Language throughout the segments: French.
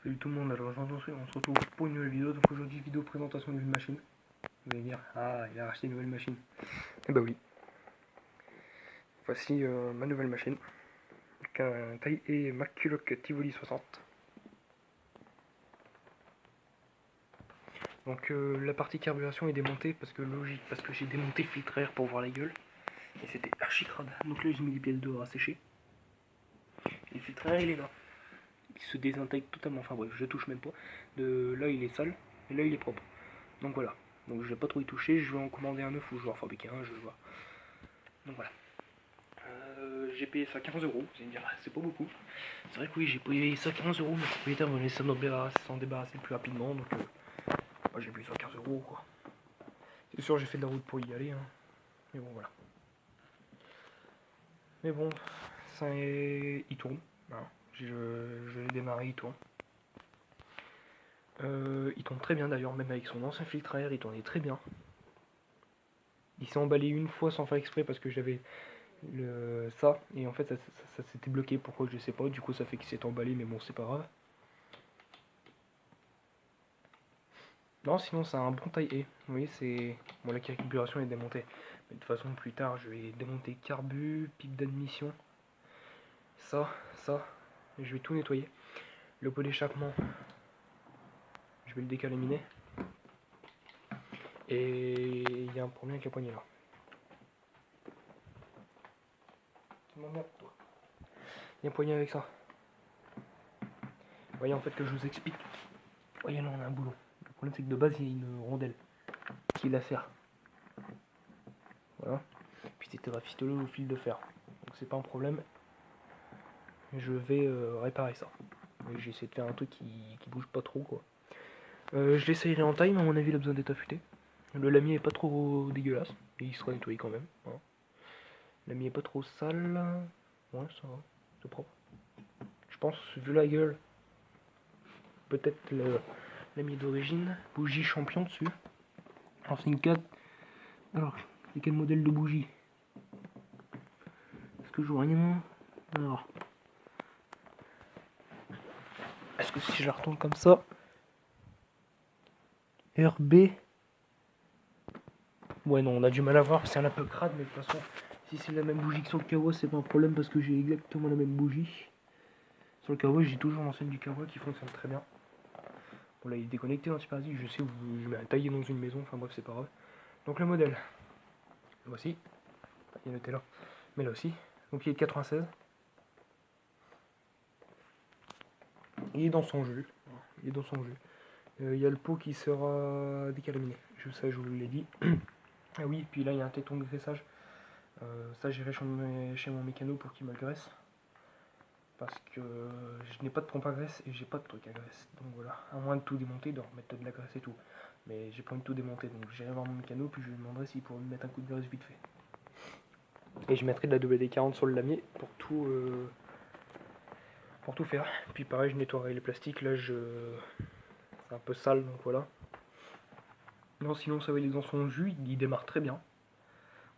Salut tout le monde, alors on se retrouve pour une nouvelle vidéo. Donc aujourd'hui, vidéo présentation d'une machine. Vous allez dire, ah, il a racheté une nouvelle machine. Eh bah oui. Voici ma nouvelle machine. Donc un taille McCulloch Tivoli 60. Donc la partie carburation est démontée parce que logique, parce que j'ai démonté le filtre air pour voir la gueule. Et c'était archi crade. Donc là j'ai mis les pièces dehors à sécher. Et le filtre air il est là. Il se désintègre totalement, enfin bref, je touche même pas. Là il est sale, et là il est propre. Donc voilà. Donc je vais pas trop y toucher, je vais en commander un neuf ou je vais en fabriquer un, je vais voir. Donc voilà. J'ai payé ça 15 euros, vous allez me dire, c'est pas beaucoup. C'est vrai que oui, j'ai payé ça 15 euros, mais le propriétaire me laisser s'en débarrasser le plus rapidement, donc moi j'ai payé ça 15 euros quoi. C'est sûr, j'ai fait de la route pour y aller, hein. Mais bon voilà. Mais bon, ça il tourne, hein. Je l'ai démarré, il tourne. Il tourne très bien d'ailleurs, même avec son ancien filtre à air, il tournait très bien. Il s'est emballé une fois sans faire exprès parce que j'avais ça, et en fait ça s'était bloqué, pourquoi je sais pas, du coup ça fait qu'il s'est emballé, mais bon c'est pas grave. Non, sinon c'est un bon taille E. Vous voyez, c'est. Bon, la carburation est démontée. Mais de toute façon, plus tard, je vais démonter carbu, pipe d'admission. Ça. Et je vais tout nettoyer. Le pot d'échappement, je vais le décalaminer. Et il y a un problème avec la poignée là. Tu m'emmerdes, toi. Il y a un poignet avec ça. Vous voyez, en fait, que je vous explique. Vous voyez, là, on a un boulon. Le problème, c'est que de base, il y a une rondelle qui la serre. Voilà. Puis c'était rafistolé au fil de fer. Donc, c'est pas un problème. Je vais réparer ça. J'ai essayé de faire un truc qui bouge pas trop quoi. Je l'essayerai en taille, mais à mon avis il a besoin d'être affûté. Le lamier est pas trop dégueulasse, et il sera nettoyé quand même. Hein. Le lamier est pas trop sale. Ouais, ça va, c'est propre. Je pense, vu la gueule, peut-être le lamier d'origine. Bougie champion dessus. Alors c'est une 4. Alors, c'est quel modèle de bougie? Est-ce que je vois rien? Alors. Est-ce que si je la retourne comme ça, RB. Ouais, non, on a du mal à voir, c'est un peu crade, mais de toute façon, si c'est la même bougie que sur le Kawa, c'est pas un problème parce que j'ai exactement la même bougie. Sur le Kawa, j'ai toujours l'ancienne du Kawa qui fonctionne très bien. Bon, là, il est déconnecté, hein, c'est pas dit, je sais où je mets à tailler dans une maison, enfin bref, c'est pas grave. Donc, le modèle, voici, il est noté là, mais là aussi. Donc, il est de 96. Il est dans son jus. Il est dans son jus. Il y a le pot qui sera décalaminé, ça, je vous l'ai dit. Ah oui, puis là, il y a un téton de graissage. Ça, j'irai chez mon mécano pour qu'il me le graisse. Parce que je n'ai pas de pompe à graisse et j'ai pas de truc à graisse. Donc voilà, à moins de tout démonter, de remettre de la graisse et tout. Mais j'ai pas envie de tout démonter, donc j'irai voir mon mécano, puis je lui demanderai s'il pourrait me mettre un coup de graisse vite fait. Et je mettrai de la WD-40 sur le lamier pour tout faire. Puis pareil, je nettoierai les plastiques, là c'est un peu sale, donc voilà. Non, sinon ça va, il est dans son jus, il démarre très bien.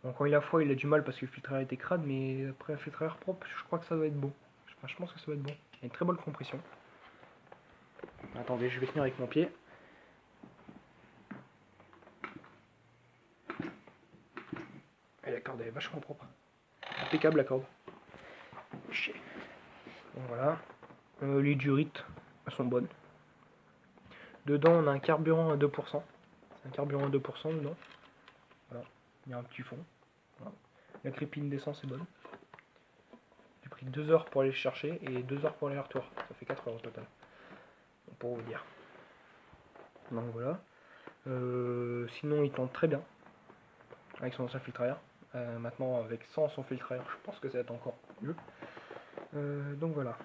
Bon, quand il a froid, il a du mal parce que le filtre à air était crade, mais après un filtre à air propre, je crois que ça doit être bon. Enfin, je pense que ça doit être bon. Il y a une très bonne compression. Attendez, je vais tenir avec mon pied. Et la corde est vachement propre. Impeccable la corde. Chier. Bon, voilà. Les durites, elles sont bonnes. Dedans, on a un carburant à 2%. C'est un carburant à 2% dedans. Voilà. Il y a un petit fond. Voilà. La crépine d'essence est bonne. J'ai pris 2 heures pour aller le chercher et 2 heures pour aller retour. Ça fait 4 heures au total. Donc, pour vous dire. Donc voilà. Sinon, il tente très bien. Avec son ancien filtre à air. Maintenant, avec sans son filtre à air, je pense que ça va être encore mieux. Donc voilà.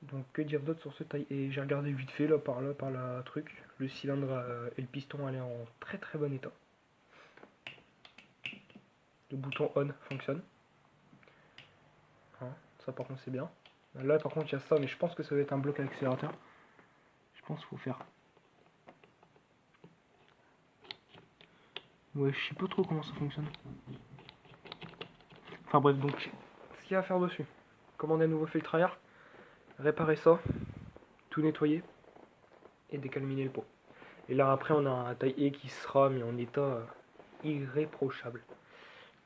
Donc que dire d'autre sur ce taille? Et j'ai regardé vite fait là par la truc. Le cylindre et le piston allaient en très très bon état. Le bouton on fonctionne. Hein, ça par contre c'est bien. Là par contre il y a ça, mais je pense que ça va être un bloc à accélérateur. Je pense qu'il faut faire. Ouais, je sais pas trop comment ça fonctionne. Enfin bref, donc ce qu'il y a à faire dessus. Commander un nouveau filtre à air. réparer ça, tout nettoyer et décalminer le pot. Et là après on a un taille E qui sera mais en état irréprochable.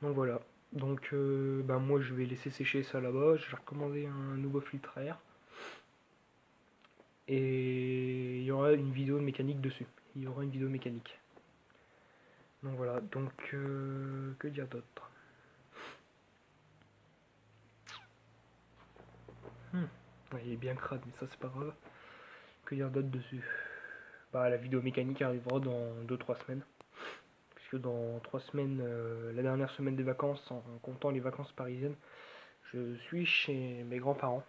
Donc voilà. Donc moi je vais laisser sécher ça là-bas. Je vais recommander un nouveau filtre à air. Et il y aura une vidéo mécanique dessus. Il y aura une vidéo mécanique. Donc voilà. Donc que dire d'autre? Ouais, il est bien crade mais ça c'est pas grave. Que dire d'autre dessus? Bah la vidéo mécanique arrivera dans 2-3 semaines. Puisque dans 3 semaines, la dernière semaine des vacances, en comptant les vacances parisiennes, je suis chez mes grands-parents.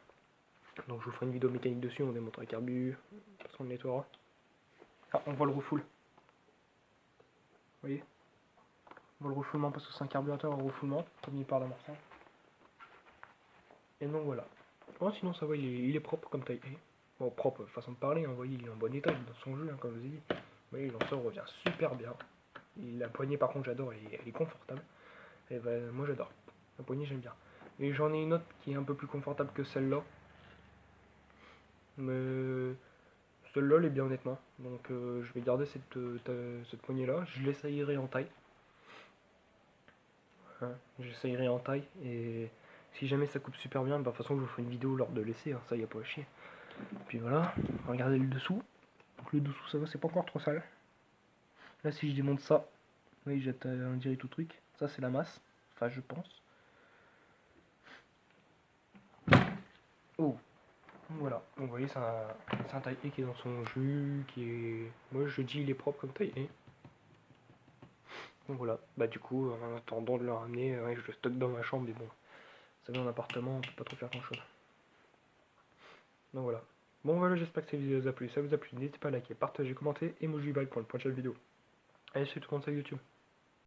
Donc je vous ferai une vidéo mécanique dessus, on démontera le carbu, parce qu'on le nettoiera. Ah, on voit le refoulement. Vous voyez? On voit le refoulement parce que c'est un carburateur à refoulement, comme il part d'amorçage. Et donc voilà. Oh, sinon ça va, il est propre comme taille. Bon, propre, façon de parler, hein, vous voyez, il est en bon état dans son jeu, hein, comme je vous ai dit. Vous voyez, le lanceur revient super bien. Et la poignée par contre j'adore, elle est confortable. Et ben, moi j'adore. La poignée j'aime bien. Et j'en ai une autre qui est un peu plus confortable que celle-là. Mais celle-là elle est bien honnêtement. Donc je vais garder cette poignée là. Je l'essayerai en taille. Hein, j'essayerai en taille. Et si jamais ça coupe super bien, bah, de toute façon je vous ferai une vidéo lors de l'essai. Hein, ça y a pas à chier. Puis voilà, regardez le dessous. Donc le dessous ça va, c'est pas encore trop sale. Là si je démonte ça, oui j'ai un dirait tout truc. Ça c'est la masse. Enfin je pense. Oh, voilà, donc vous voyez, c'est un taille E qui est dans son jus, qui est... Moi je dis il est propre comme taille E. Donc voilà, bah du coup, en attendant de le ramener, je le stocke dans ma chambre, mais bon, vous savez, en appartement, on peut pas trop faire grand chose. Donc voilà. Bon voilà, j'espère que cette vidéo vous a plu. Si ça vous a plu, n'hésitez pas à liker, partager, commenter, emoji bye pour le prochaine vidéo. Allez, c'est tout le monde sur YouTube.